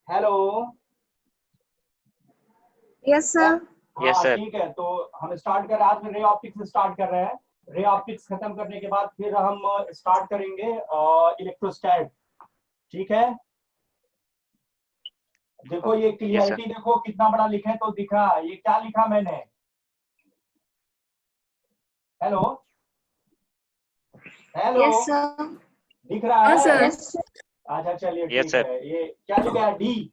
Hello. Yes sir. Yes, हाँ sir. ठीक है, तो हम स्टार्ट कर रहे हैं। आज में रे ऑप्टिक्स से स्टार्ट कर रहे हैं। रे ऑप्टिक्स खत्म करने के बाद फिर हम स्टार्ट करेंगे इलेक्ट्रोस्टैट। ठीक है, देखो ये क्लियरिटी देखो कितना बड़ा लिखे तो दिखा। ये क्या लिखा मैंने? Hello hello, yes sir. दिख रहा हाँ है? सर। अच्छा चलिए Yes, ठीक sir. है। ये क्या लिखा है? डी।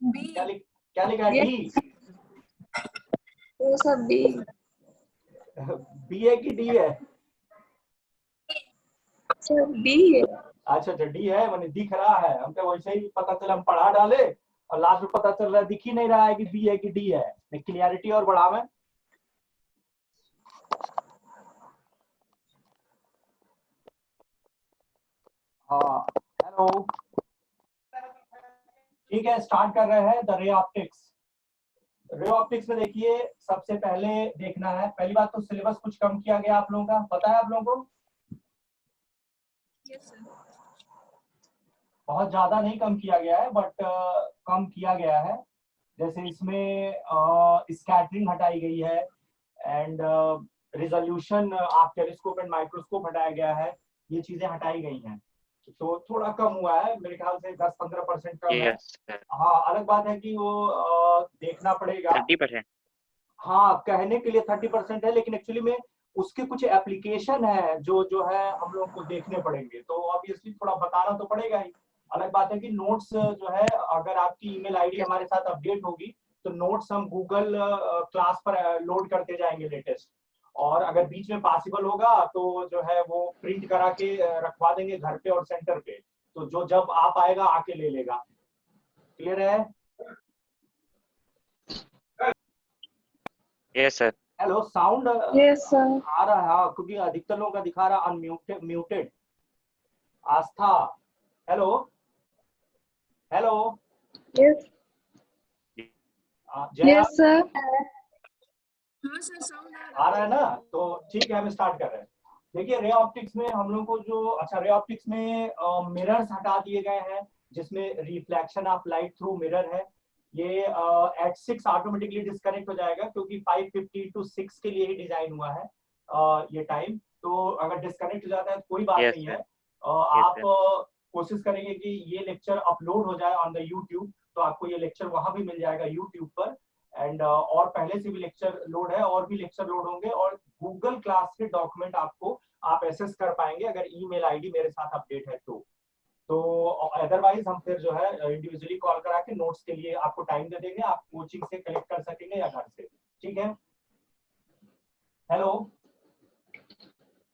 क्या लिखा है? डी। ये सब बी। बी है कि डी है? सर बी है। अच्छा अच्छा, डी है, मैंने दिख रहा है। हमको वैसे ही पता चला, हम पढ़ा डाले और लास्ट में पता चल रहा है दिख ही नहीं रहा है कि बी है कि डी है। क्लियरिटी और बढ़ावे। हाँ हेलो, ठीक है स्टार्ट कर रहे हैं the ray optics. Ray optics में देखिए, सबसे पहले देखना है, पहली बात तो सिलेबस कुछ कम किया गया आप लोगों का, पता है आप लोगों को? Yes sir. बहुत ज्यादा नहीं कम किया गया है, बट कम किया गया है। जैसे इसमें स्कैटरिंग हटाई गई है and resolution of telescope and microscope हटाया गया है। ये चीजें हटाई गई हैं, तो थोड़ा कम हुआ है, मेरे ख्याल से 10-15% कम है। Yes, sir. हाँ अलग बात है कि वो देखना पड़ेगा। 30%. हाँ कहने के लिए 30% है, लेकिन एक्चुअली में उसके कुछ एप्लीकेशन है जो जो है हम लोग को देखने पड़ेंगे, तो ऑब्वियसली थोड़ा बताना तो पड़ेगा ही। अलग बात है कि नोट्स जो है, अगर आपकी ईमेल आईडी हमारे साथ अपडेट होगी तो नोट्स हम गूगल क्लास पर लोड करते जाएंगे लेटेस्ट। और अगर बीच में पॉसिबल होगा तो जो है वो प्रिंट करा के रखवा देंगे घर पे और सेंटर पे, तो जो जब आप आएगा आके ले लेगा। क्लियर है? Yes, sir. Hello, sound yes sir. आ रहा है? हाँ, क्योंकि अधिकतर लोगों का दिखा रहा unmuted muted. Aastha, hello hello. Yes Jay, yes sir. हाँ सर साउंड आ रहा है ना? तो ठीक है, हम स्टार्ट कर रहे हैं। देखिए रे ऑप्टिक्स में हम लोग को जो, अच्छा रे ऑप्टिक्स में मिरर्स हटा दिए गए हैं, जिसमें reflection of light through mirror है। ये एट 6 ऑटोमेटिकली डिस्कनेक्ट हो जाएगा, क्योंकि 5:50 to 6 के लिए ही डिजाइन हुआ है ये टाइम। तो अगर डिस्कनेक्ट हो जाता है तो कोई बात Yes, नहीं sir. है। Yes, आप sir. कोशिश करेंगे कि ये लेक्चर अपलोड हो जाए ऑन द यूट्यूब, तो आपको ये लेक्चर वहां भी मिल जाएगा यूट्यूब पर। एंड और पहले से भी लेक्चर लोड है, और भी लेक्चर लोड होंगे, और गूगल क्लास के डॉक्यूमेंट आपको आप एक्सेस कर पाएंगे अगर ईमेल आईडी मेरे साथ अपडेट है तो अदरवाइज हम फिर जो है इंडिविजुअली कॉल करा के नोट्स के लिए आपको टाइम दे देंगे, आप कोचिंग से कलेक्ट कर सकेंगे या घर से। ठीक है? हेलो।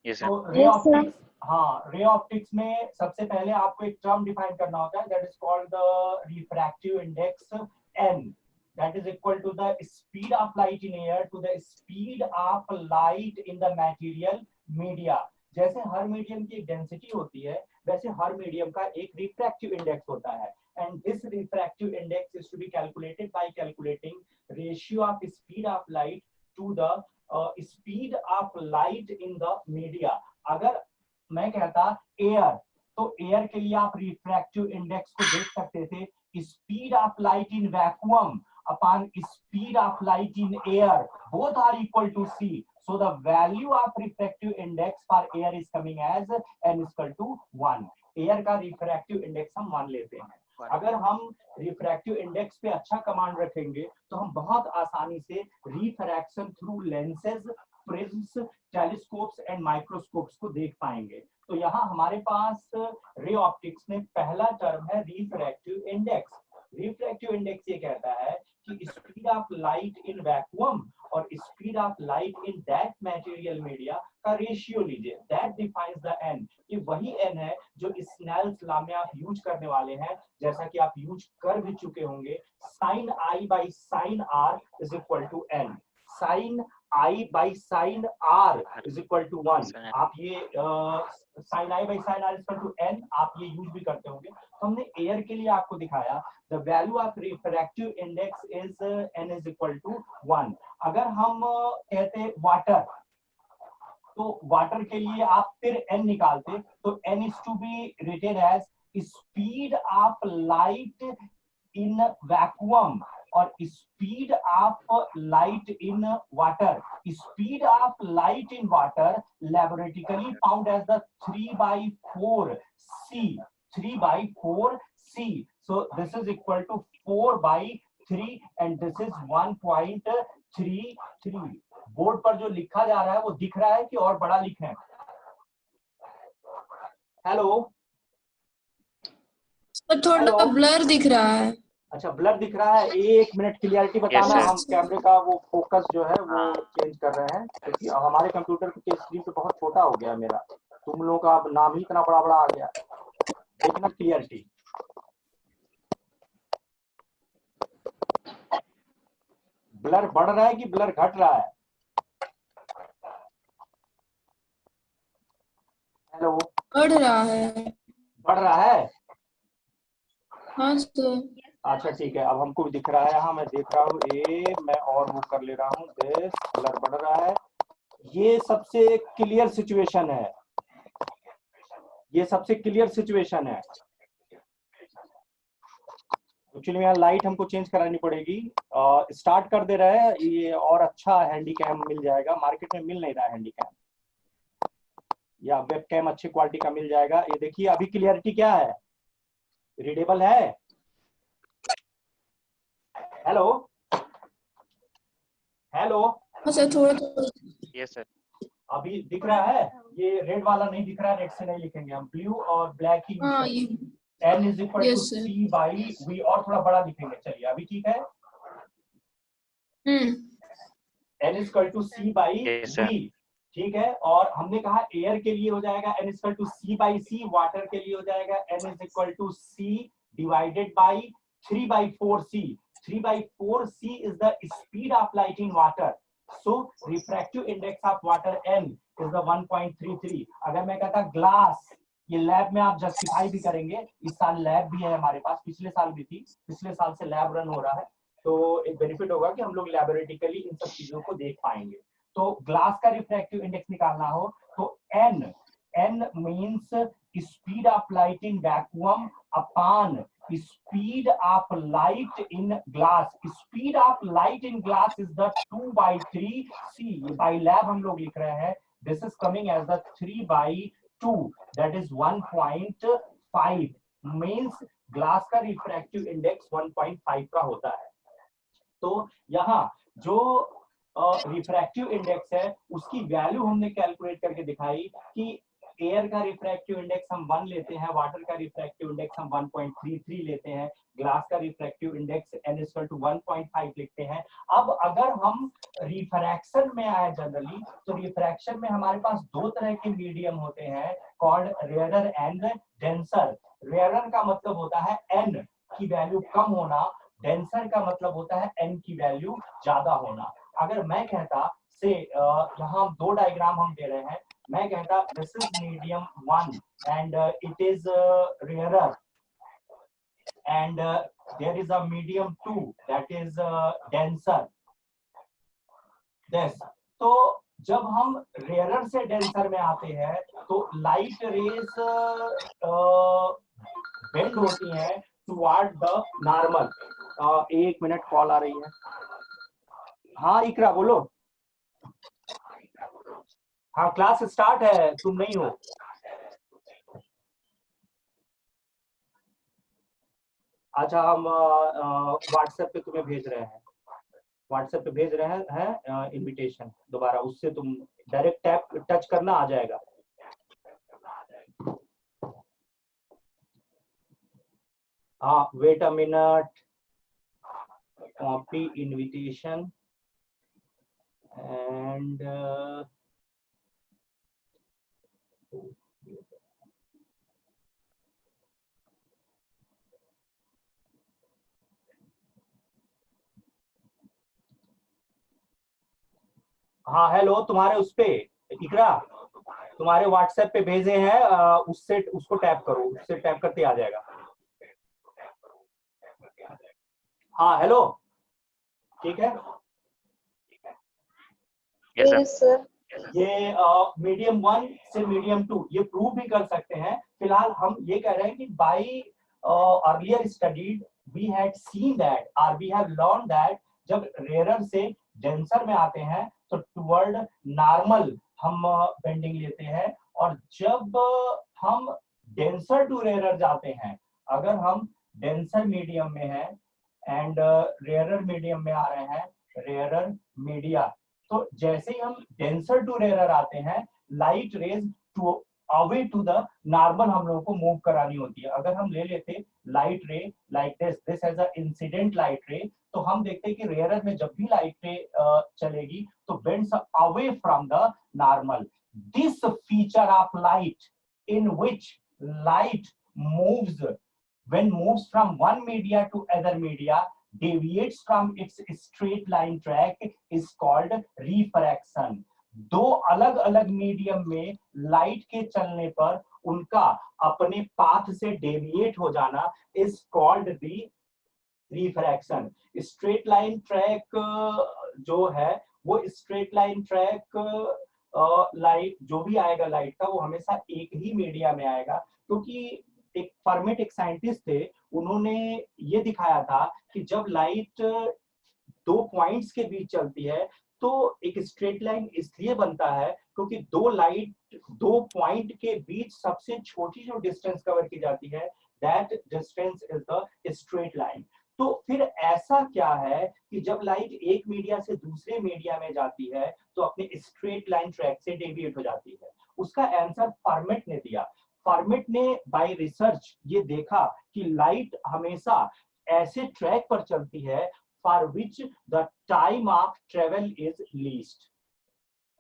Yes, sir. तो रे ऑप्टिक्स, हाँ रे ऑप्टिक्स में सबसे पहले आपको एक टर्म डिफाइन करना होता है, that is called the refractive index N, that is equal to the speed of light in air to the speed of light in the material media। जैसे हर मीडियम की डेंसिटी होती है, वैसे हर मीडियम का एक रिफ्रैक्टिव इंडेक्स होता है, and this refractive index is to be calculated by calculating ratio of speed of light to the speed of light in the media. अगर मैं कहता एयर, तो एयर के लिए आप रिफ्रैक्टिव इंडेक्स को देख सकते थे, speed of light in vacuum upon speed of light in air, both are equal to c, so the value of refractive index for air is coming as n is equal to 1। Air का refractive index हम मान लेते हैं। अगर हम refractive index पे अच्छा command रखेंगे तो हम बहुत आसानी से refraction through lenses, prisms, telescopes and microscopes को देख पाएंगे। तो यहाँ हमारे पास रे ऑप्टिक्स में पहला टर्म है रिफ्रैक्टिव इंडेक्स। रिफ्रैक्टिव इंडेक्स ये कहता है कि speed of light in vacuum और speed of light in that material media का रेशियो लीजिए, दैट डिफाइंस द एन। ये वही एन है जो स्नेल्स लॉ में आप यूज करने वाले हैं, जैसा कि आप यूज कर भी चुके होंगे। Sine I by sine R is equal to N, sine I by sine R is equal to 1। आप ये sine I by sine R is equal to N, आप ये यूज भी करते होंगे। तो हमने एयर के लिए आपको दिखाया the value of refractive index is n is equal to 1। अगर हम कहते वाटर, तो वाटर के लिए आप फिर n निकालते, तो n is to be written as speed of light in vacuum और speed of light in water. Speed of light in water laboratory found as the 3/4 c. 3/4 c. So this is equal to 4/3 and this is 1.33. Board पर जो लिखा जा रहा है वो दिख रहा है कि और बड़ा लिखें? हेलो सर थोड़ा ब्लर दिख रहा है. अच्छा ब्लर दिख रहा है. 1 मिनट क्लियरिटी बताना. Yes, हम कैमरे का वो फोकस जो है वो हाँ. चेंज कर रहे हैं क्योंकि हमारे कंप्यूटर के स्क्रीन पे बहुत छोटा हो गया मेरा. तुम लोगों का अब नाम ही इतना बड़ा बड़ा आ गया. देखना क्लियरिटी. ब्लर बढ़ रहा है कि ब्लर घट रहा है? हेलो बढ़ रहा है. बढ़ रहा है. हाँ सर. अच्छा ठीक है. अब हमको भी दिख रहा है. हाँ मैं देख रहा हूँ. मैं और वो कर ले रहा हूँ. ब्लर बढ़ रहा है. ये सबसे क्लियर सिचुएशन है. ये सबसे क्लियर सिचुएशन है. एक्चुअली यहाँ लाइट हमको चेंज करानी पड़ेगी. स्टार्ट कर दे रहे हैं. ये और अच्छा हैंडीकैम मिल जाएगा. मार्केट में मिल नहीं रहा है हैंडीकैम या वेबकैम अच्छी क्वालिटी का मिल जाएगा. ये देखिए अभी क्लियरिटी क्या है? रीडेबल है? Hello hello. सर थोड़ा Yes, sir. अभी दिख रहा है? ये रेड वाला नहीं दिख रहा है. रेड से नहीं लिखेंगे हम. ब्लू और ब्लैक ही. हाँ ये n is equal to Yes, sir. c by v. और थोड़ा बड़ा लिखेंगे. चलिए अभी ठीक है. n is equal to c by Yes, sir. v. ठीक है. और हमने कहा एयर के लिए हो जाएगा n is equal to c by c. Water के लिए हो जाएगा n is equal to c divided by 3/4 c. 3/4 c is the speed of light in water. So refractive index of water n is the 1.33. अगर मैं कहता glass, ये lab में आप जस्टिफाई भी करेंगे. इस साल लैब भी है हमारे पास. पिछले साल भी थी. पिछले साल से लैब रन हो रहा है. तो एक बेनिफिट होगा कि हम लोग लैबोरेटरिकली इन सब चीजों को देख पाएंगे. तो ग्लास का रिफ्रैक्टिव इंडेक्स निकालना हो तो n means speed of light in vacuum upon speed of light in glass. Speed of light in glass is the 2/3 c. by lab हम लोग लिख रहे हैं. This is coming as the 3/2. That is 1.5. means glass का refractive index 1.5 का होता है. तो यहाँ जो रिफ्रैक्टिव इंडेक्स है उसकी वैल्यू हमने कैलकुलेट करके दिखाई कि एयर का रिफ्रैक्टिव इंडेक्स हम 1 लेते हैं. वाटर का रिफ्रैक्टिव इंडेक्स हम 1.33 लेते हैं. ग्लास का refractive index n equal to 1.5 लिखते हैं. अब अगर हम रिफ्रैक्शन में आए जनरली तो रिफ्रैक्शन में हमारे पास दो तरह के मीडियम होते हैं called rarer and denser. Rarer का मतलब होता है n की वैल्यू कम होना. डेंसर का मतलब होता है n की वैल्यू ज्यादा होना. अगर मैं कहता से यहाँ दो डायग्राम हम दे रहे हैं. मैं कहता this is medium 1 and it is rarer and there is a medium 2 that is denser. This. तो जब हम रेयरर से डेंसर में आते हैं तो लाइट रेज बेंड होती हैं toward the normal. 1 minute call आ रही है. हाँ इकरा बोलो. हाँ क्लास स्टार्ट है. तुम नहीं हो. अच्छा हम व्हाट्सएप पे तुम्हें भेज रहे हैं. व्हाट्सएप पे भेज रहे हैं इनविटेशन दोबारा. उससे तुम डायरेक्ट टैप टच करना आ जाएगा. हाँ wait a minute. Copy invitation and हाँ हेलो. तुम्हारे उस पे इकरा तुम्हारे व्हाट्सएप पे भेजे हैं. उससे उसको टैप करो. उससे टैप करते आ जाएगा. हाँ हेलो. ठीक है. Yes, sir. Yes, sir. ये मीडियम 1 से मीडियम 2 ये प्रूव भी कर सकते हैं। फिलहाल हम ये कह रहे हैं कि by earlier studied we had seen that और वी हैव लर्न दैट जब रेयरर से डेंसर में आते हैं तो टुवर्ड नॉर्मल हम बेंडिंग लेते हैं, और जब हम डेंसर टू रेयरर जाते हैं, अगर हम डेंसर मीडियम में हैं एंड रेयरर मीडियम में आ रहे हैं, रेयरर मीडिया, तो जैसे ही हम डेंसर टू रेयरर आते हैं, light rays to away to the normal हम लोगों को मूव करानी होती है। अगर हम ले लेते light ray like this as a incident light ray, तो हम देखते हैं कि रेयरर में जब भी लाइट रे चलेगी तो bends away from the normal. This feature of light in which light moves when moves from one media to other media deviates from its straight line track is called refraction। दो अलग अलग medium में light के चलने पर उनका अपने path से डेविएट हो जाना is called the refraction। Straight line track जो है वो स्ट्रेट लाइन ट्रैक लाइट जो भी आएगा लाइट का वो हमेशा एक ही मीडिया में आएगा, क्योंकि एक फर्मेट एक साइंटिस्ट थे, उन्होंने ये दिखाया था कि जब लाइट दो पॉइंट्स के बीच चलती है तो एक स्ट्रेट लाइन इसलिए बनता है क्योंकि दो लाइट दो पॉइंट के बीच सबसे छोटी जो डिस्टेंस कवर की जाती है that distance is the straight line. तो फिर ऐसा क्या है कि जब लाइट एक मीडिया से दूसरे मीडिया में जाती है तो अपने स्ट्रेट लाइन ट्रैक से डेविएट हो जाती है? उसका आंसर फर्मेट ने दिया। फर्मेट ने बाय रिसर्च ये देखा कि लाइट हमेशा ऐसे ट्रैक पर चलती है for which the time of travel is least.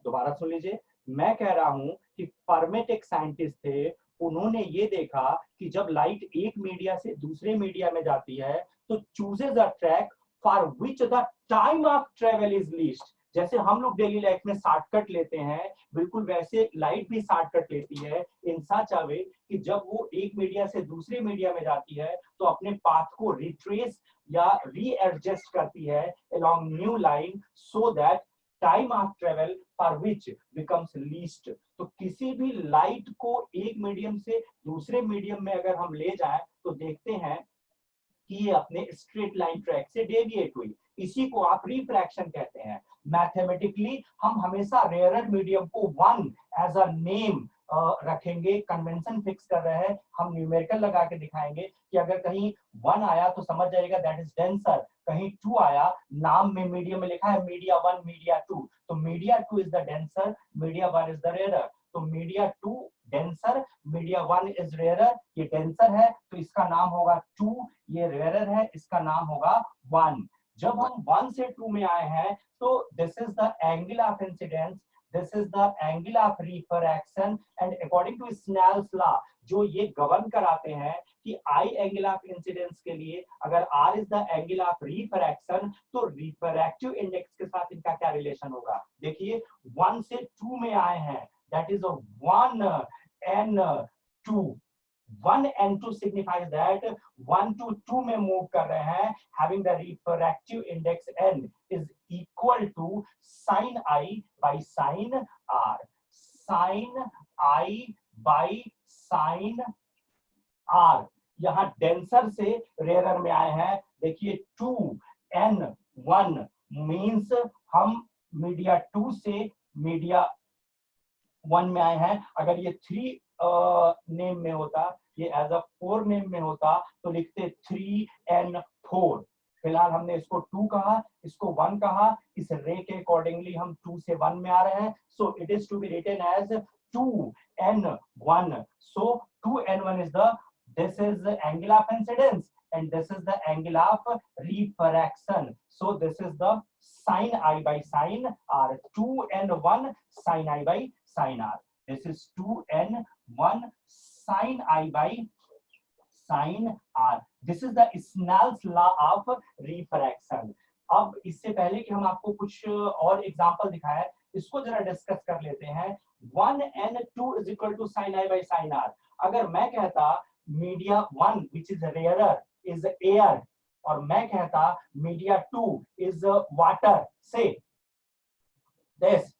दोबारा सुन लीजिए, मैं कह रहा हूं कि फर्मेट एक साइंटिस्ट थे, उन्होंने ये देखा कि जब लाइट एक मीडिया से दूसरे मीडिया में जाती है तो chooses a track for which the time of travel is least. जैसे हम लोग डेली लाइफ में शॉर्टकट लेते हैं, बिल्कुल वैसे लाइट भी शॉर्टकट लेती है इन सच अ वे कि जब वो एक मीडिया से दूसरे मीडिया में जाती है तो अपने पाथ को रिट्रेस या रीएडजस्ट करती है along new line so that time of travel for which becomes least. तो किसी भी लाइट को एक मीडियम से दूसरे मीडियम में अगर हम ले जाएं तो देखते हैं कि ये अपने स्ट्रेट लाइन ट्रैक से डेविएट हुई। इसी को आप रिफ्रैक्शन कहते हैं। मैथमेटिकली हम हमेशा रेयरर मीडियम को वन एज अ नेम रखेंगे, कन्वेंशन फिक्स कर रहे हैं, हम न्यूमेरिकल लगा के दिखाएंगे कि अगर कहीं वन आया तो समझ जाएगा दैट इज डेंसर, कहीं टू आया, नाम में मीडियम में लिखा है मीडिया वन मीडिया टू, तो media two is the denser, media one is the rarer. तो media two denser, media one is rarer. ये डेंसर है तो इसका नाम होगा टू, ये रेयरर है इसका नाम होगा वन। जब हम वन से टू में आए हैं तो this is the angle of incidence, this is the angle of refraction and according to Snell's law जो ये गवर्न कराते हैं कि I angle of incidence के लिए अगर R is the angle of refraction तो refractive index के साथ इनका क्या रिलेशन होगा? देखिए 1 से 2 में आए हैं, that is a 1 and 2, 1 and 2 signifies that 1 to 2 में मूव कर रहे हैं, having the refractive index n is equal to sin I by sin R, sin I by sin R। यहाँ डेंसर से रेयरर में आए हैं, देखिए 2 n 1 मीन्स हम मीडिया 2 से मीडिया 1 में आए हैं। अगर ये 3 नेम में होता, ये एज अ 4 नेम में होता तो लिखते 3n4। फिलहाल हमने इसको 2 कहा, इसको 1 कहा, इस रे के अकॉर्डिंगली हम 2 से 1 में आ रहे हैं, so it is to be written as 2n1। सो 2n1 is the, this is the angle of incidence and this is the angle of refraction, so this is the sin I by sin R, 2n1 sin I by sin R, this is 2n1 sin I by sin R, this is the Snell's law of refraction। अब इससे पहले कि हम आपको कुछ और example दिखाएं, इसको जरा डिस्कस कर लेते हैं। 1n2 is equal to sin I by sin R। अगर मैं कहता media 1 which is rarer is air और मैं कहता media 2 is water, say this,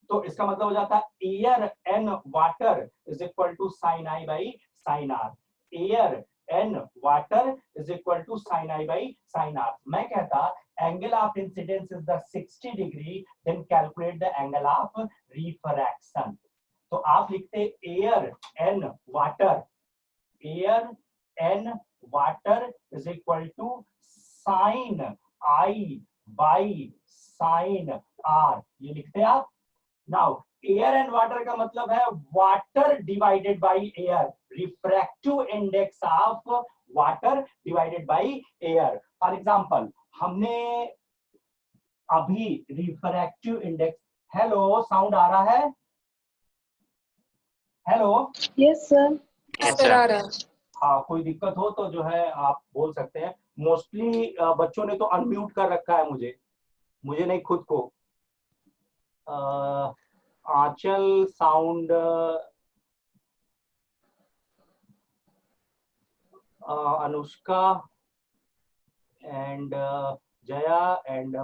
तो इसका मतलब हो जाता है air N water is equal to sine I by sine R. Air N water is equal to sine I by sine R. मैं कहता angle of incidence is the 60 degree, then calculate the angle of refraction. तो आप लिखते air N water, air N water is equal to sine I by sine R, ये लिखते हैं आप। Now air and water का मतलब है water divided by air, refractive index of water divided by air. For example हमने अभी refractive index, hello sound आ रहा है? Hello, yes sir, Yes, sir sir. आ रहा है। हाँ कोई दिक्कत हो तो जो है आप बोल सकते हैं। मोस्टली बच्चों ने तो अनम्यूट कर रखा है, मुझे नहीं खुद को। Aanchal sound, Anushka and Jaya and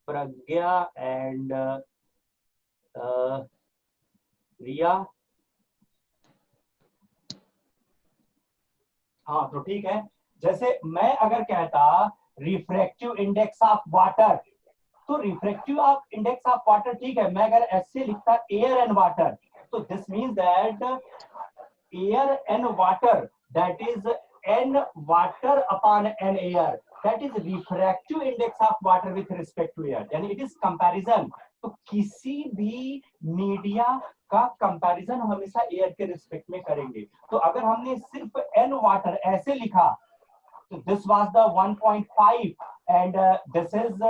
Pragya and Riya, हाँ तो ठीक है। जैसे मैं अगर कहता रिफ्रैक्टिव इंडेक्स ऑफ वाटर, तो refractive of index of water ठीक है। मैं अगर ऐसे लिखता एयर एंड वाटर, तो this means that air and water that is N water upon N air, that is refractive index of water with respect to air, यानी it is comparison. तो किसी भी मीडिया का कंपैरिजन हमेशा air के respect में करेंगे। तो अगर हमने सिर्फ एन वाटर ऐसे लिखा, तो this was the 1.5 and this is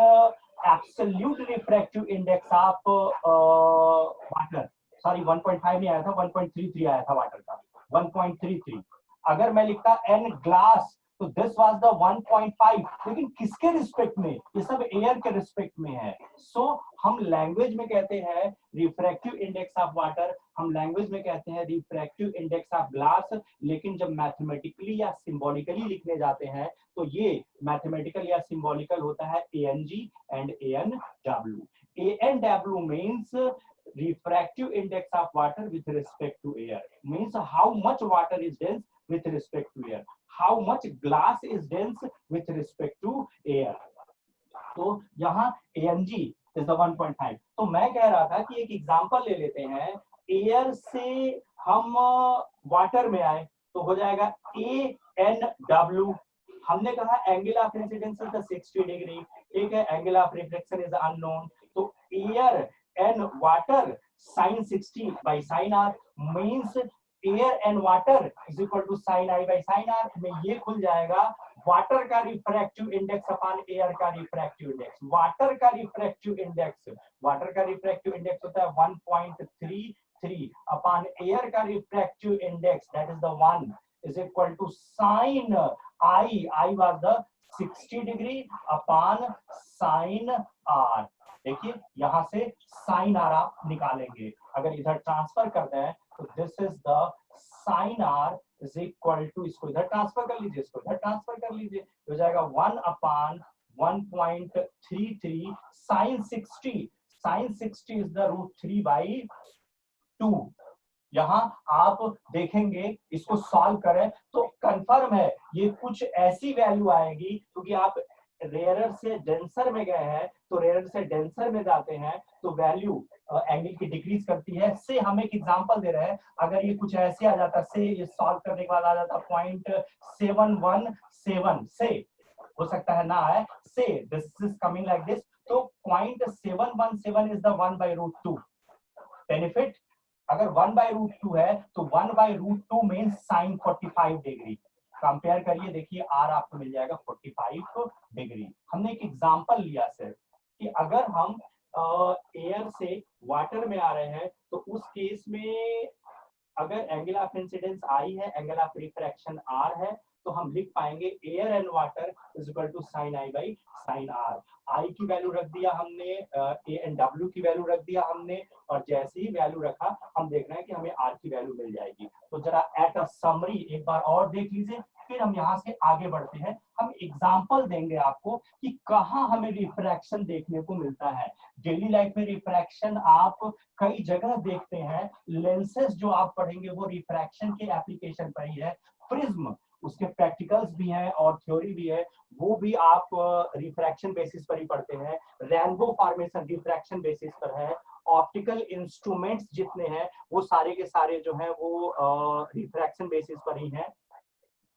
absolute refractive index of water. Sorry 1.5 नहीं आया था, 1.33 आया था वाटर का, 1.33। अगर मैं लिखता एन ग्लास, तो दिस वाज द 1.5, लेकिन किसके रिस्पेक्ट में? ये सब एयर के रिस्पेक्ट में है। सो हम लैंग्वेज में कहते हैं रिफ्रैक्टिव इंडेक्स ऑफ वाटर, हम लैंग्वेज में कहते हैं रिफ्रैक्टिव इंडेक्स ऑफ ग्लास। लेकिन जब मैथमेटिकली या सिंबॉलिकली लिखने जाते हैं, तो ये मैथमेटिकल या सिंबॉलिकल होता है ANG and ANW। ANW means refractive index of water with respect to air, means how much water is dense with respect to air, how much glass is dense with respect to air। तो यहाँ ANG is the 1.5। तो मैं कह रहा था कि एक example ले लेते हैं, एयर से हम वाटर में आए तो हो जाएगा ANW। हमने कहा angle of incidence is the 60 degree, ठीक है, angle of reflection is unknown. तो air and water sin 60 by sin r means air and water is equal to sin I by sin r। में ये खुल जाएगा water का refractive index upon air का refractive index. Water का refractive index होता है 1.33 अपॉन एयर का refractive index that is the 1 is equal to sin I was the 60 degree upon sin r। देखिए यहां से साइन आर आप निकालेंगे, अगर इधर ट्रांसफर करते हैं तो this is the sine R is equal to, इसको इधर ट्रांसफर कर लीजिए, इसको इधर ट्रांसफर कर लीजिए, हो जाएगा 1 upon 1.33 sine 60। Sine 60 is the √3/2। यहाँ आप देखेंगे, इसको सॉल्व करें तो कंफर्म है ये कुछ ऐसी वैल्यू आएगी, क्योंकि आप रेयरर से डेंसर में गए हैं, तो रेयरर से डेंसर में जाते हैं तो वैल्यू एंगल की डिक्रीज करती है। से हम एक एग्जांपल दे रहे हैं, अगर ये कुछ ऐसे आ जाता, से ये सॉल्व करने के बाद आ जाता 0.717, से हो सकता है ना है, से this is coming like this, तो 0.717 इज द 1/√2 बेनिफिट। अगर 1/√2 है तो 1/√2 मींस sin 45 डिग्री। कंपेयर करिए, देखिए आर आपको मिल जाएगा 45 डिग्री। हमने एक एग्जांपल लिया सर कि अगर हम एयर से वाटर में आ रहे हैं, तो उस केस में अगर एंगल ऑफ इंसिडेंस आई है, एंगल ऑफ रिफ्रैक्शन आर है, तो हम लिख पाएंगे air and water is equal to sine I by sine R. I की वैल्यू रख दिया हमने, ए एंड डब्ल्यू की वैल्यू रख दिया हमने, और जैसे ही वैल्यू रखा हम देख रहे हैं कि हमें आर की वैल्यू मिल जाएगी। तो जरा एट अ समरी एक बार और देख लीजिए, फिर हम यहाँ से आगे बढ़ते हैं। हम एग्जाम्पल देंगे आपको कि कहाँ हमें रिफ्रैक्शन देखने को मिलता है। डेली लाइफ में रिफ्रैक्शन आप कई जगह देखते हैं। लेंसेज जो आप पढ़ेंगे वो रिफ्रैक्शन के एप्लीकेशन पर ही है। प्रिज्म उसके प्रैक्टिकल्स भी हैं और थ्योरी भी है, वो भी आप रिफ्रैक्शन बेसिस पर ही पढ़ते हैं। रेनबो फॉर्मेशन रिफ्रैक्शन बेसिस पर है। ऑप्टिकल इंस्ट्रूमेंट्स जितने हैं वो सारे के सारे जो हैं वो रिफ्रैक्शन बेसिस पर ही हैं।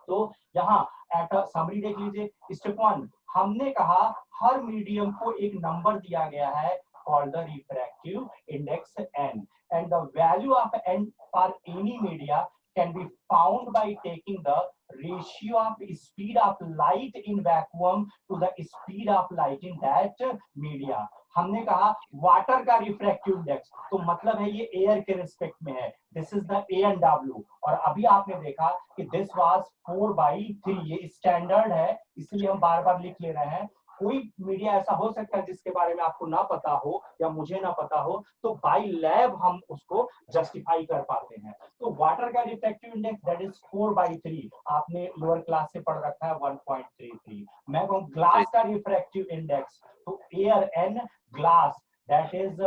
तो यहाँ एट समरी देख लीजिए। स्टेप 1 हमने कहा हर मीडियम को एक नंबर दिया गया है called the refractive index n, and the value of n for any media can be found by taking the ratio of speed of light in vacuum to the speed of light in that media। हमने कहा water का refractive index, तो मतलब है ये air के respect में है, this is the A and W. और अभी आपने देखा कि दिस वाज 4/3, ये स्टैंडर्ड है इसलिए हम बार बार लिख ले रहे हैं। कोई मीडिया ऐसा हो सकता है जिसके बारे में आपको ना पता हो या मुझे ना पता हो, तो बाय लैब हम उसको जस्टिफाई कर पाते हैं। तो वाटर का रिफ्रैक्टिव इंडेक्स दैट इज 4/3, आपने लोअर क्लास से पढ़ रखा है 1.33। मैं कहूँ ग्लास का रिफ्रैक्टिव इंडेक्स, तो air N glass that is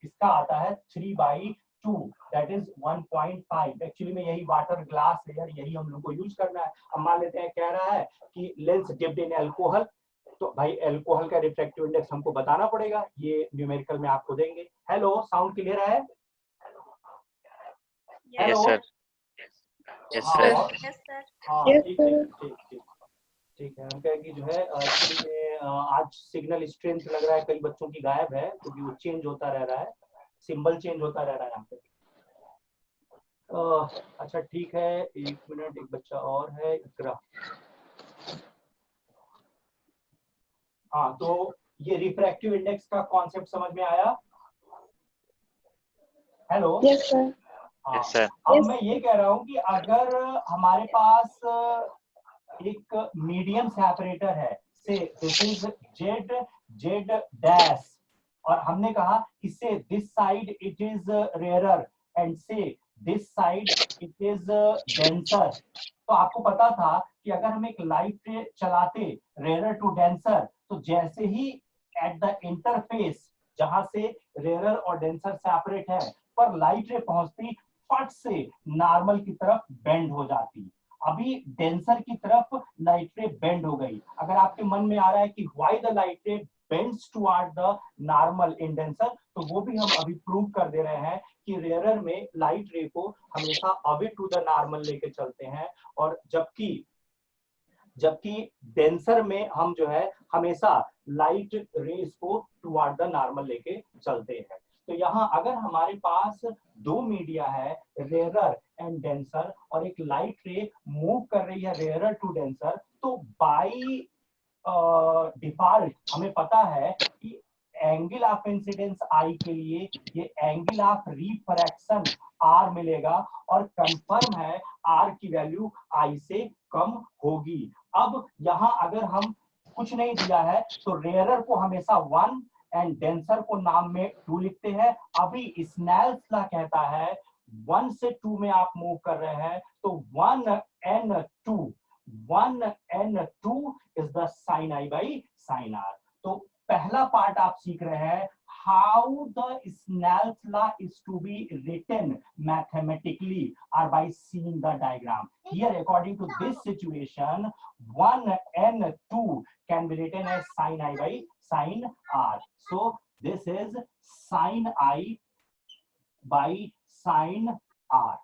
इसका आता है 3/2, दैट इज 1.5। एक्चुअली में यही वाटर ग्लास एयर यही हम लोग को यूज करना है। हम मान लेते हैं कह रहा है कि लेंस डिप्ड इन अल्कोहल, तो भाई अल्कोहल का रिफ्रैक्टिव इंडेक्स हमको बताना पड़ेगा, ये न्यूमेरिकल में आपको देंगे। हेलो, साउंड क्लियर है? Yes sir. Yes हाँ, sir. हाँ Yes, ठीक sir. ठीक ठीक ठीक है। हम कहें कि जो है एक्चुअली में आज सिग्नल स्ट्रेंथ लग रहा है कई बच्चों की गायब है, क्योंकि वो चेंज होता रह रहा है, सिंबल चेंज होता रह रहा है यहाँ पे। अच्छा ठीक है, एक मिनट, एक बच्चा और है, इकरा। हाँ, तो ये रिफ्रैक्टिव इंडेक्स का कॉन्सेप्ट समझ में आया? हेलो। Yes, sir. हाँ, Yes sir. अब मैं ये कह रहा हूँ कि अगर हमारे पास एक मीडियम सेपरेटर है, से दिस इज जेड डैश, और हमने कहा इससे this side it is rarer and से this side it is denser. तो आपको पता था कि अगर हम एक लाइट रे चलाते रेयरर टू डेंसर, तो जैसे ही एट द इंटरफेस जहां से रेयरर और डेंसर सेपरेट है पर लाइट रे पहुंचती, फट से नॉर्मल की तरफ बेंड हो जाती। अभी डेंसर की तरफ लाइट रे बेंड हो गई। अगर आपके मन में आ रहा है कि why the light ray bends toward the normal in denser, तो वो भी हम अभी प्रूव कर दे रहे हैं कि रेयरर में लाइट रे को हमेशा अवे टू द नॉर्मल लेके चलते हैं, और जबकि डेंसर में हम जो है हमेशा लाइट रेस को टुवर्ड द नॉर्मल लेके चलते हैं। तो यहाँ अगर हमारे पास दो मीडिया है, रेयरर एंड डेंसर, और एक लाइट रे मूव कर रही है रेयरर टू डेंसर, तो बाय डिफॉल्ट हमें पता है कि एंगल ऑफ इंसिडेंस आई के लिए ये एंगल ऑफ रिफ्रैक्शन आर मिलेगा, और कंफर्म है आर की वैल्यू आई से कम होगी। अब यहाँ अगर हम कुछ नहीं दिया है तो रेयरर को हमेशा 1 एंड डेंसर को नाम में 2 लिखते हैं। अभी स्नेल्स लॉ कहता है 1 से 2 में आप मूव कर रहे हैं, तो 1n2 is the sine I by sine R. तो पहला पार्ट आप सीख रहे हैं how the Snell's law is to be written mathematically or by seeing the diagram. Here, according to this situation, 1n2 can be written as sin I by sin r. So this is sin I by sin r.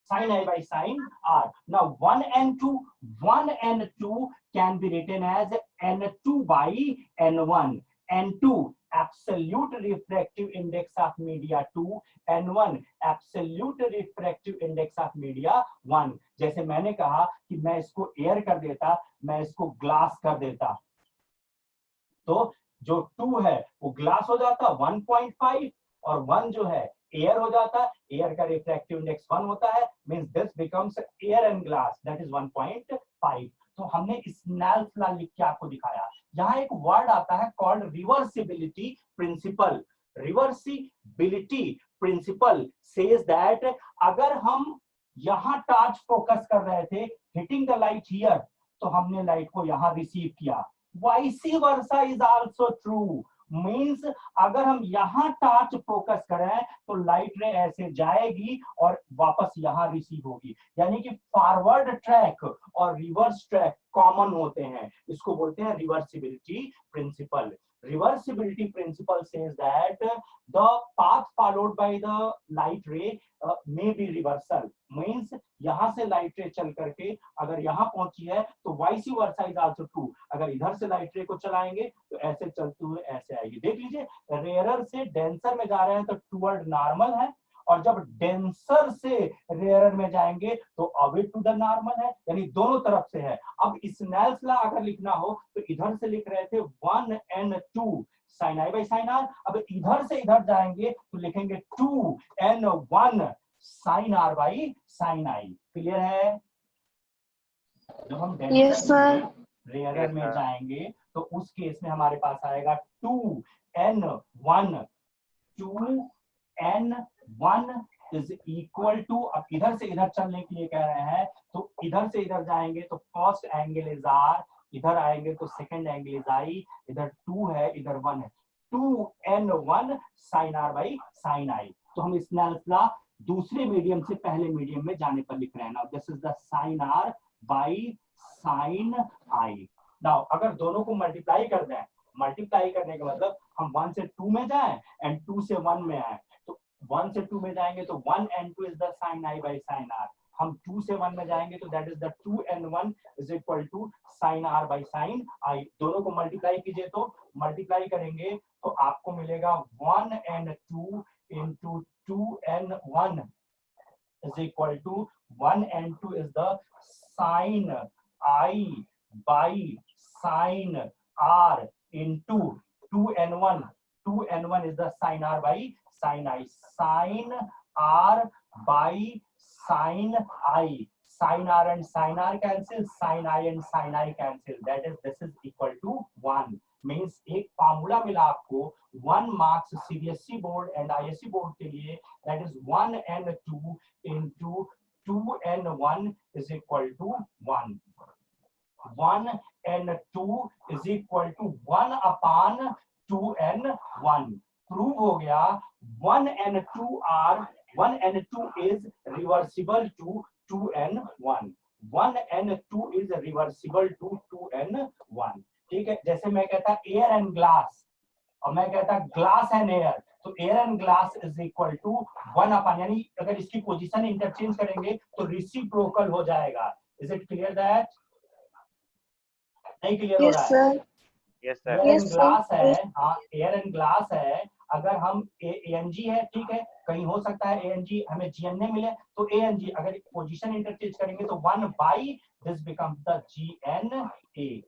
Sin I by sin r. Now 1n2 can be written as n2 by n1. n2 absolute refractive index of media 2, n1 absolute refractive index of media 1। जैसे मैंने कहा कि मैं इसको air कर देता, मैं इसको ग्लास कर देता, तो जो 2 है वो ग्लास हो जाता 1.5, और 1 जो है एयर हो जाता है, एयर का रिफ्रैक्टिव इंडेक्स 1 होता है, means this becomes air and glass, that is 1.5। तो हमने स्नेल्स लॉ लिख के आपको दिखाया। यहाँ एक वर्ड आता है called reversibility principle. Reversibility principle says that अगर हम यहाँ टॉर्च फोकस कर रहे थे, हिटिंग द लाइट हियर, तो हमने लाइट को यहाँ रिसीव किया। Vice versa is also true, means अगर हम यहाँ टॉर्च फोकस करें तो लाइट रे ऐसे जाएगी और वापस यहाँ रिसीव होगी। यानी कि फॉरवर्ड ट्रैक और रिवर्स ट्रैक कॉमन होते हैं, इसको बोलते हैं reversibility principle. Reversibility principle says that the path followed by the light ray may be reversal, means यहाँ से लाइट रे चल करके अगर यहाँ पहुंची है तो vice versa is also true. अगर इधर से लाइट रे को चलाएंगे तो ऐसे चलते हुए ऐसे आएगी। देख लीजिए, रेयरर से डेंसर में जा रहे हैं तो टुवर्ड नॉर्मल है, और जब डेंसर से रेयरर में जाएंगे तो अवे टू द नॉर्मल है, यानी दोनों तरफ से है। अब स्नेल्स लॉ अगर लिखना हो तो इधर से लिख रहे थे 1n2 sin i by sin r, अब इधर से इधर जाएंगे तो लिखेंगे 2n1 sin r by sin i। Clear है? जब हम डेंसर रेयरर में जाएंगे तो उस केस में हमारे पास आएगा 2n1 इज इक्वल टू, अब इधर से इधर चलने के लिए कह रहे हैं तो इधर से इधर जाएंगे तो फर्स्ट एंगल इज आर, इधर आएंगे तो सेकंड एंगल इज आई, इधर 2 है इधर 1 है, 2n1 sin r by sin i। तो हम स्नेल्स लॉ दूसरे मीडियम से पहले मीडियम में जाने पर लिख रहे हैं। Now this is the sin r by sin i। Now अगर दोनों को मल्टीप्लाई कर दें, मल्टीप्लाई करने का मतलब हम 1 से 2 में जाएं एंड 2 से 1 में आए, तो 1 से 2 में जाएंगे तो 1n2 is the sin i by sin r। हम 2 से 1 में जाएंगे तो that is the 2n1 is equal to sin r by sin i। दोनों को मल्टीप्लाई कीजिए, तो मल्टीप्लाई करेंगे तो आपको मिलेगा 1n2 into 2n1 is equal to 1n2 is the sin I by sin r into 2n1. 2n1 is the sin r by sin I. Sin r by sin I. Sin r and sin r cancel. Sin I and sin I cancel. That is, this is equal to 1. Means एक formula मिला आपको 1 marks CBSE board and ISC board के लिए, that is 1n2 into 2n1 is equal to 1. 1n2 is equal to 1 upon 2n1। Prove हो गया 1n2 is reversible to 2n1। 1n2 is reversible to 2n1। ठीक है, जैसे मैं कहता air and glass और मैं कहता ग्लास एंड एयर, तो air and glass is equal to 1 upon, यानी अगर इसकी पोजीशन इंटरचेंज करेंगे तो रेसिप्रोकल हो जाएगा। Is it clear that? नहीं क्लियर हो रहा है? Yes sir. Air and glass है, हाँ एयर एंड ग्लास है। अगर हम एएनजी है, ठीक है, कहीं हो सकता है एएनजी हमें जीएनए मिले, तो एएनजी अगर पोजीशन इंटरचेंज करेंगे तो 1 by this becomes the GNA,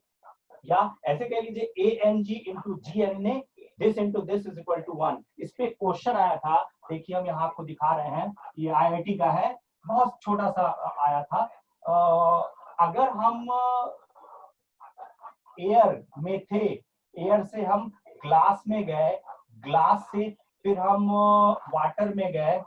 या ऐसे कह लीजिए ANG into GNA, this into this is equal to 1। इस पे क्वेश्चन आया था, देखिए हम यहाँ आपको दिखा रहे हैं, ये आईआईटी का है, बहुत छोटा सा आया था। अगर हम एयर में थे, एयर से हम ग्लास में गए, ग्लास से फिर हम वाटर में गए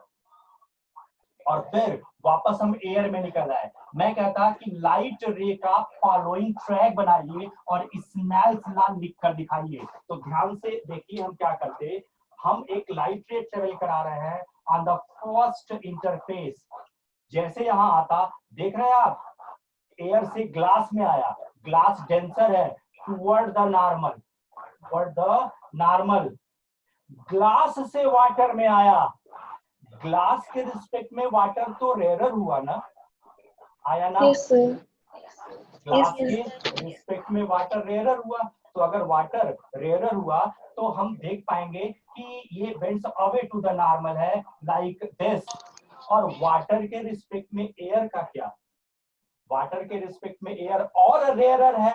और फिर वापस हम एयर में निकल आए, मैं कहता कि लाइट रे का फॉलोइंग ट्रैक बनाइए और स्नेल्स लॉ लिख कर दिखाइए। तो ध्यान से देखिए हम क्या करते, हम एक लाइट रे ट्रेवल करा रहे हैं ऑन द फर्स्ट इंटरफेस। जैसे यहाँ आता, देख रहे हैं आप, एयर से ग्लास में आया, ग्लास डेंसर है, toward the normal, toward the normal. Glass से वाटर में आया, ग्लास के रिस्पेक्ट में वाटर तो रेयरर हुआ ना, आया ना? Yes, sir. ग्लास के रिस्पेक्ट में वाटर रेयरर हुआ, तो अगर वाटर रेयरर हुआ तो हम देख पाएंगे कि ये bends away to the normal है लाइक दिस। और वाटर के रिस्पेक्ट में एयर का क्या, वाटर के रिस्पेक्ट में एयर और रेयरर है,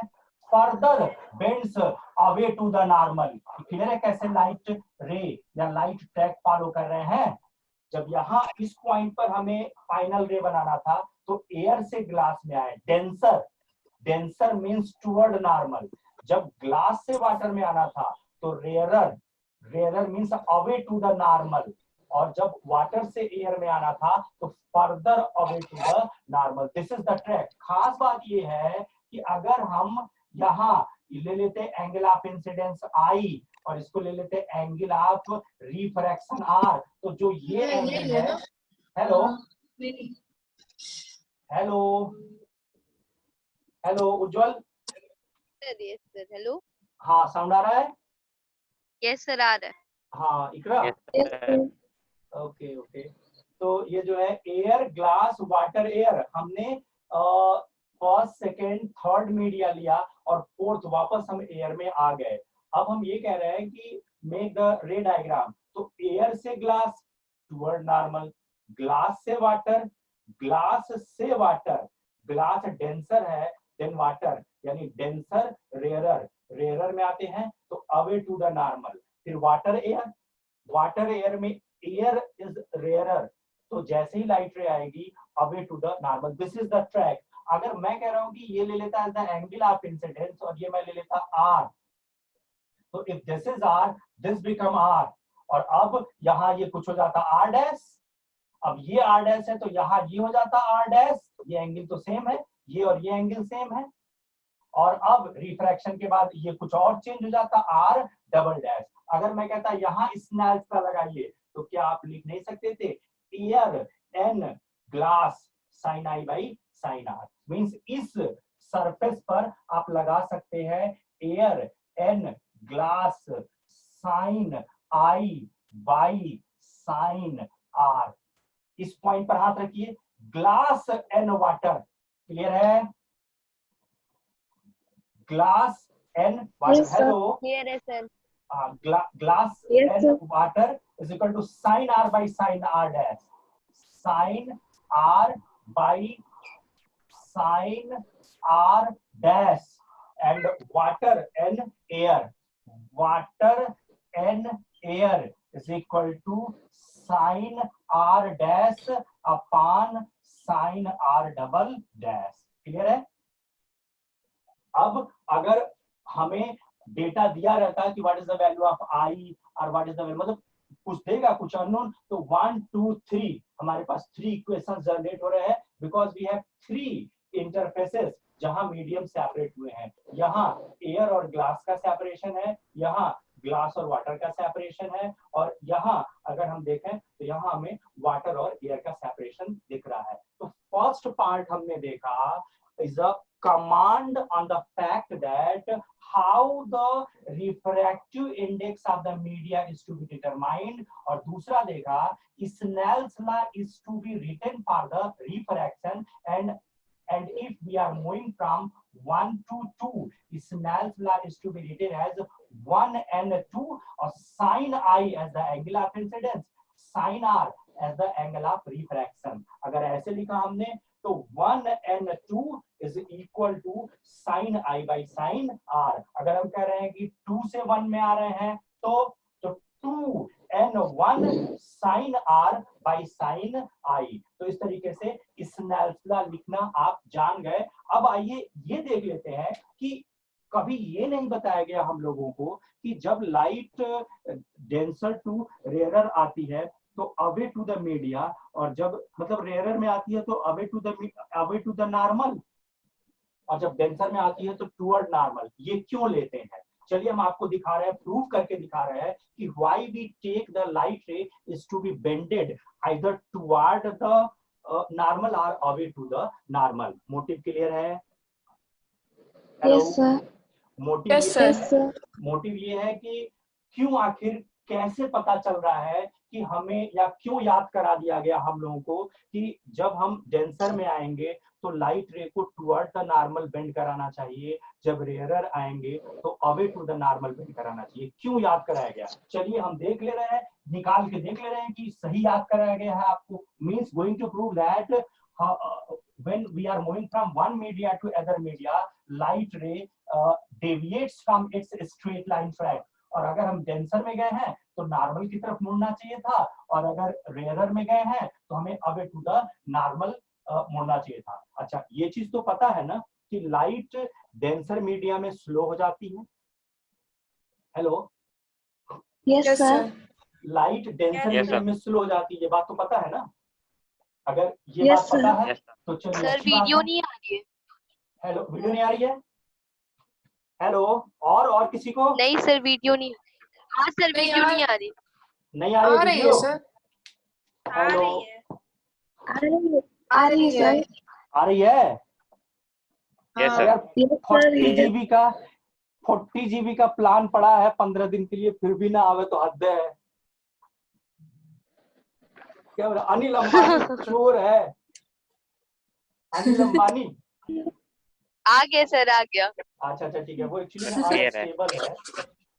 further bends away to the normal. Clear है कैसे लाइट रे या लाइट ट्रैक फॉलो कर रहे हैं? जब यहाँ इस पॉइंट पर हमें फाइनल रे बनाना था तो एयर से ग्लास में आए, denser, denser means toward normal. जब ग्लास से वाटर में आना था तो rarer, rarer means away to the normal, और जब वाटर से एयर में आना था तो further away to the normal. This is the track. खास बात ये है कि अगर हम यहाँ ले लेते एंगल ऑफ इंसिडेंस आई और इसको ले लेते एंगल ऑफ रिफ्रैक्शन आर, तो जो ये एंगल है, हेलो हेलो हेलो उज्जवल, यस सर, हेलो, हाँ साउंड आ रहा है? यस सर आ रहा है। हाँ इकरा, Yes, sir. Okay okay. तो ये जो है एयर, ग्लास, वाटर, एयर, हमने फर्स्ट सेकेंड थर्ड मीडिया लिया और फोर्थ वापस हम एयर में आ गए। अब हम ये कह रहे हैं कि मेक द रे डायग्राम। तो एयर से ग्लास टुवर्ड नॉर्मल, ग्लास से वाटर, ग्लास से वाटर, ग्लास डेंसर है देन वाटर, यानी डेंसर रेयरर, रेयरर में आते हैं तो अवे टू द नॉर्मल। फिर वाटर एयर, वाटर एयर में एयर इज रेयरर, तो जैसे ही लाइट रे आएगी away to the normal. This is the track. अगर मैं कह रहा हूं कि ये ले लेता है द एंगल ऑफ इंसिडेंस और ये मैं ले लेता आर, तो if this is R this become R, और अब यहाँ ये कुछ हो जाता आर डैश, अब ये आर डैश है तो यहाँ ये हो जाता आर डैश, ये एंगल तो सेम है, ये और ये एंगल सेम है, और अब रिफ्रैक्शन के बाद ये कुछ और चेंज हो जाता आर डबल डैश। अगर मैं कहता यहाँ स्नेल्स का लगाइए तो क्या आप लिख नहीं सकते थे air N glass sine I by sine R, means इस सरफेस पर आप लगा सकते हैं air N glass sine I by sine R. इस पॉइंट पर हाथ रखिए, ग्लास एन वाटर, क्लियर है? Glass N water, hello, clear है sir. glass and water is equal to sin r by sin r dash, sin r by sin r dash, and water and air, water and air is equal to sin r dash upon sin r double dash। Clear है? अब अगर हमें data दिया रहता है कि what is the value of I और what is the value, मतलब कुछ देगा कुछ अननोन, तो 1 2 3 हमारे पास 3 इक्वेशंस जनरेट हो रहे हैं बिकॉज वी हैव 3 इंटरफेसेस जहां मीडियम सेपरेट हुए हैं। यहाँ एयर और ग्लास का सेपरेशन है, यहाँ ग्लास और वाटर का सेपरेशन है, और यहाँ अगर हम देखें तो यहाँ हमें वाटर और एयर का सेपरेशन दिख रहा है। तो फर्स्ट पार्ट हमने देखा is a command on the fact that how the refractive index of the media is to be determined, और दूसरा देखा Snell's law is to be written for the refraction, and if we are moving from 1 to 2, Snell's law is to be written as 1 and 2, or sin I as the angle of incidence, sin R as the angle of refraction। अगर ऐसे लिखा हमने तो 1 and 2 is equal to sin I by sin R। अगर हम कह रहे हैं कि 2 से 1 में आ रहे हैं तो 2 and 1 sin R by sin I। तो इस तरीके से स्नेल्स लॉ लिखना आप जान गए। अब आइए ये देख लेते हैं कि कभी ये नहीं बताया गया हम लोगों को कि जब लाइट डेंसर टू रेयरर आती है तो अवे टू द मीडिया, और जब मतलब रेयरर में आती है तो अवे टू द नॉर्मल, और जब डेंसर में आती है तो टुवर्ड नॉर्मल। ये क्यों लेते हैं? चलिए हम आपको दिखा रहे हैं, प्रूव करके दिखा रहे हैं कि why we take the light ray is to be bended either toward the normal और away to the normal. Motive clear है? Yes sir. मोटिव ये है कि क्यों, आखिर कैसे पता चल रहा है कि हमें, या क्यों याद करा दिया गया हम लोगों को कि जब हम डेंसर में आएंगे तो लाइट रे को टुवर्ड द नॉर्मल बेंड कराना चाहिए, जब रेयरर आएंगे तो away to the normal bend कराना चाहिए। क्यों याद कराया गया? चलिए हम देख ले रहे हैं, निकाल के देख ले रहे हैं कि सही याद कराया गया है आपको। Means going to prove that when we are moving from one media to other media, light ray deviates from its straight line track। और अगर हम डेंसर में गए हैं तो नॉर्मल की तरफ मुड़ना चाहिए था, और अगर रेयरर में गए हैं तो हमें अवे टू द नॉर्मल मुड़ना चाहिए था। अच्छा, ये चीज तो पता है ना कि लाइट डेंसर मीडिया में स्लो हो जाती है। Hello, Yes, sir. Light denser Yes, medium sir. में स्लो हो जाती है, ये बात तो पता है ना? अगर ये Yes, बात पता sir. है Yes, sir. तो चलिए सर अच्छी बात वीडियो है। नहीं आ रही है। हेलो, वीडियो नहीं आ रही है? हेलो, और किसी को नहीं सर वीडियो नहीं। हाँ सर नहीं वीडियो आ नहीं आ रही। नहीं आ रही है आ रही है वीडियो? सर, आ हेलो, रही है, आ रही है सर। आ रही है? Yes, sir. अगर Yes, sir. 40 GB का प्लान पड़ा है 15 दिन के लिए, फिर भी ना आवे तो हद है। क्या बोला? अनिल अंबानी चोर है। अनिल अंबानी। आ गया सर आ गया। अच्छा अच्छा ठीक है, वो एक्चुअली Clear है. अनस्टेबल है।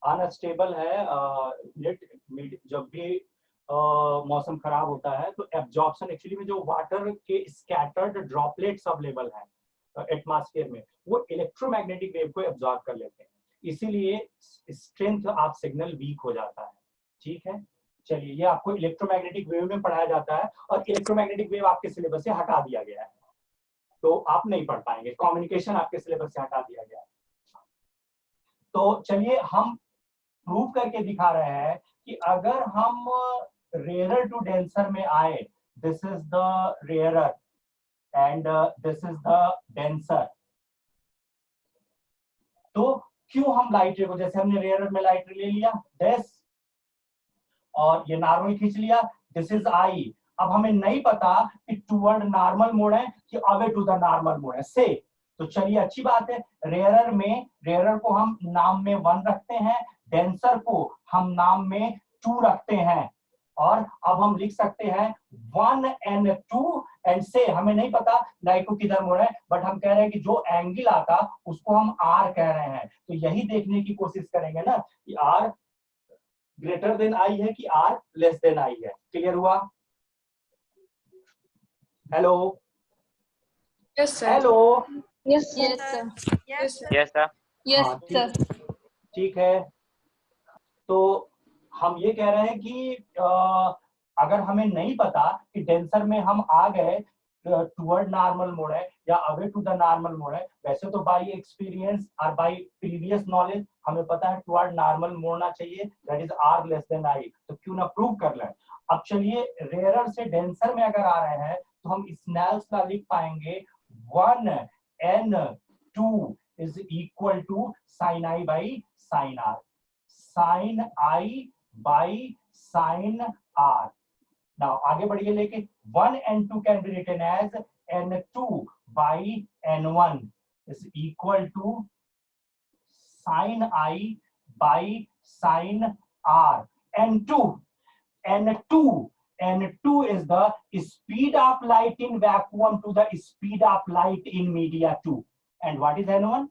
अनस्टेबल है। नेट जब भी मौसम खराब होता है तो एब्जॉर्प्शन एक्चुअली में जो वाटर के स्कैटर्ड ड्रॉपलेट्स अवेलेबल हैं एटमॉस्फेयर में, वो इलेक्ट्रोमैग्नेटिक वेव को एब्जॉर्ब कर लेते हैं, इसीलिए स्ट्रेंथ ऑफ सिग्नल वीक हो जाता है। ठीक है, चलिए ये आपको इलेक्ट्रोमैग्नेटिक वेव में पढ़ाया जाता है, और इलेक्ट्रोमैग्नेटिक वेव आपके सिलेबस से हटा दिया गया है, तो आप नहीं पढ़ पाएंगे। कम्युनिकेशन आपके सिलेबस से हटा दिया गया है। तो चलिए हम प्रूव करके दिखा रहे हैं कि अगर हम रेयरर टू डेंसर में आए, this is the rarer and this is the denser, तो क्यों हम लाइट रे को, जैसे हमने रेयरर में लाइट रे ले लिया दिस, और ये नॉर्मल खींच लिया, दिस इज आई। अब हमें नहीं पता कि टुवर्ड नॉर्मल मोड है कि अवे टू द नॉर्मल मोड है से, तो चलिए अच्छी बात है, रेयरर को हम नाम में 1 रखते हैं, डेंसर को हम नाम में 2 रखते हैं, और अब हम लिख सकते हैं 1 and 2 एंड से। हमें नहीं पता लाइट को किधर मोड़ है, बट हम कह रहे हैं कि जो एंगल आता उसको हम आर कह रहे हैं, तो यही देखने की कोशिश करेंगे ना कि आर ग्रेटर देन आई है कि आर लेस देन आई है। क्लियर हुआ? Hello yes sir, hello, Yes, sir. Yes sir, Yes, sir. Yes, हाँ, sir. ठीक है। तो हम ये कह रहे हैं कि अगर हमें नहीं पता कि डेंसर में हम आ गए टुवर्ड नॉर्मल मोड है या अवे टू द नॉर्मल मोड है, वैसे तो बाय एक्सपीरियंस और बाय प्रीवियस नॉलेज हमें पता है टुवर्ड नॉर्मल मोड़ना चाहिए, that is R less than I, तो क्यों ना प्रूव कर लें। अब चलिए रेयरर से डेंसर में अगर आ रहे हैं तो हम स्नेल्स लॉ लिख पाएंगे 1n2 is equal to sin I by sin R, sin I by sin R। Now आगे बढ़िए लेके 1 and 2 can be written as n2 by n1 is equal to sin I by sin R। n2 is the speed of light in vacuum to the speed of light in media 2, and what is n1?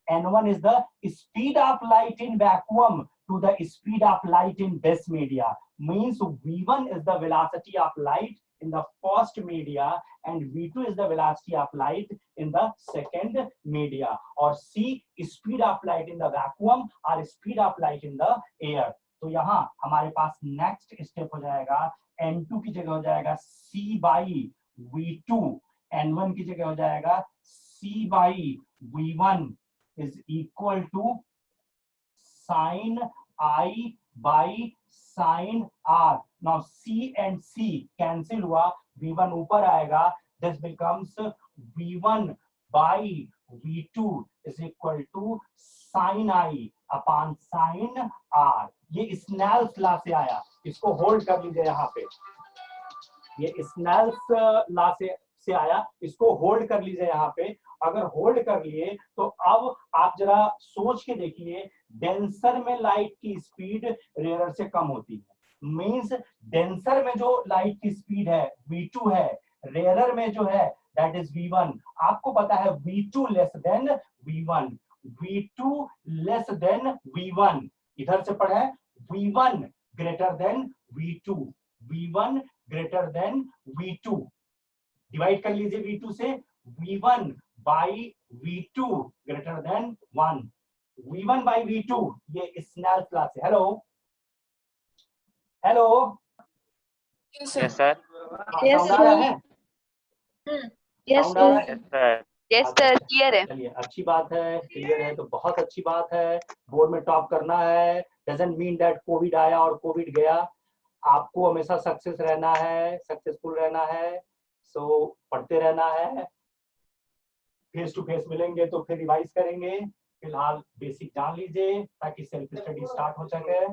n1 is the speed of light in vacuum to the speed of light in this media, means v1 is the velocity of light in the first media and v2 is the velocity of light in the second media, or c speed of light in the vacuum or speed of light in the air। तो यहाँ हमारे पास next step हो जाएगा, n2 की जगह हो जाएगा c by v2, n1 की जगह हो जाएगा c by v1 is equal to sin I by sin R। Now C and C cancel हुआ, V1 ऊपर आएगा, this becomes V1 by V2 is equal to sin I upon sin R। ये Snell's law से आया, इसको hold कर लीजिए यहाँ पे, ये स्नेल्स लॉ से आया, इसको होल्ड कर लीजिए यहाँ पे। अगर होल्ड कर लिए तो अब आप जरा सोच के देखिए, डेंसर में लाइट की स्पीड रेयरर से कम होती है, मींस डेंसर में जो लाइट की स्पीड है v2 है, रेयरर में जो है दैट इज v1। आपको पता है v2 less than v1, v2 less than v1, इधर से पढ़े v1 greater than v2, v1 greater than v2, divide कर लीजिए v2 से, v1 by v2 greater than 1, V1 by V2 ये स्नेल लॉ से। Hello hello, Yes, Yes, sir. sir. Yes, sound आ रहा sir. है? Yes, साउंड आ रहा sir. है? Yes, sir. Yes sir clear है। चलिए अच्छी बात है, क्लियर है तो बहुत अच्छी बात है। बोर्ड में टॉप करना है, डजंट मीन दैट कोविड आया और कोविड गया। आपको हमेशा सक्सेस रहना है, सक्सेसफुल रहना है, सो पढ़ते रहना है। फेस टू फेस मिलेंगे तो फिर रिवाइज करेंगे, फिलहाल बेसिक जान लीजिए ताकि सेल्फ स्टडी स्टार्ट हो सके।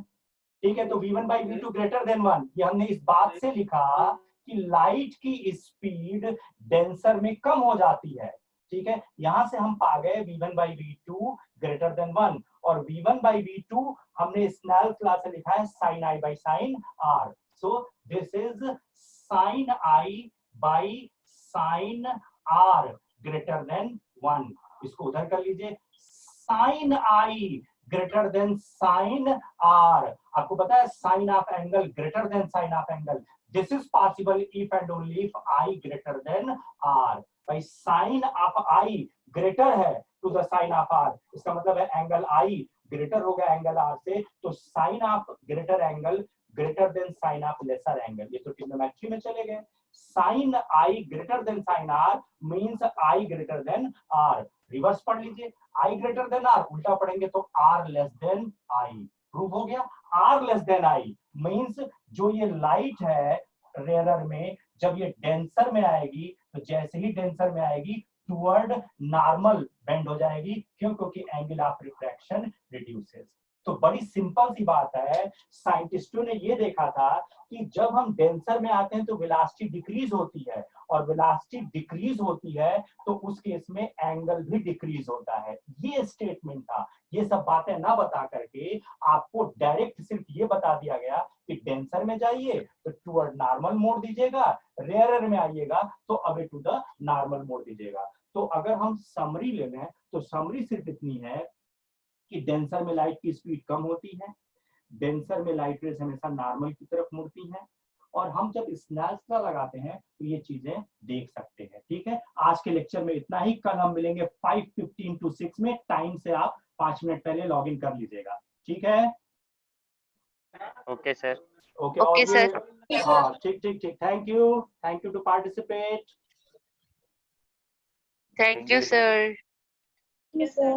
ठीक है, तो V1 by V2 greater than 1, ये हमने इस बात से लिखा कि लाइट की स्पीड डेंसर में कम हो जाती है। ठीक है, यहां से हम पा गए V1 by V2 greater than 1, और V1 by V2 हमने स्नेल लॉ से लिखा है sin I by sin R। So this is sin I by sin R greater than 1। इसको उधर कर लीजिए, sin I greater than sine R. आपको पता है sine of angle greater than sine of angle, this is possible if and only if I greater than R. भाई sine of I greater है to the sine of R, इसका मतलब है angle I greater होगा angle R से, तो sign of greater angle greater than sine of lesser angle. ये तो ट्रिग्नोमेट्री में चले गए। Sine I greater than sine R means I greater than R. Reverse पढ़ लीजिए, आई ग्रेटर देन आर, उल्टा पढ़ेंगे तो R less than I. Prove हो गया, R less than I means जो ये लाइट है रेयरर में, जब ये डेंसर में आएगी तो जैसे ही डेंसर में आएगी टुवर्ड नॉर्मल बेंड हो जाएगी। क्यों? क्योंकि एंगल ऑफ रिफ्रैक्शन रिड्यूसेस। तो बड़ी सिंपल सी बात है, साइंटिस्टों ने ये देखा था कि जब हम डेंसर में आते हैं तो वेलोसिटी डिक्रीज होती है, और वेलोसिटी डिक्रीज होती है तो उस केस में एंगल भी डिक्रीज होता है। ये स्टेटमेंट था। ये सब बातें ना बता करके आपको डायरेक्ट सिर्फ ये बता दिया गया कि डेंसर में जाइए तो टुवर्ड नॉर्मल मोड़ दीजिएगा, रेयरर में आइएगा तो अवे टू द नॉर्मल मोड़ दीजिएगा। तो अगर हम समरी ले लें तो समरी सिर्फ इतनी है कि डेंसर में लाइट की स्पीड कम होती है, डेंसर में लाइट रेज हमेशा नॉर्मल की तरफ मुड़ती है, और हम जब स्नेल लॉ लगाते हैं तो ये चीजें देख सकते हैं। ठीक है, आज के लेक्चर में इतना ही। कल हम मिलेंगे 5:15 to 6 में। टाइम से आप 5 मिनट पहले लॉग इन कर लीजिएगा। ठीक है, Okay, sir. ओके Okay, और ये sir. हाँ ठीक ठीक ठीक, thank you to participate. Thank you sir. Yes, sir.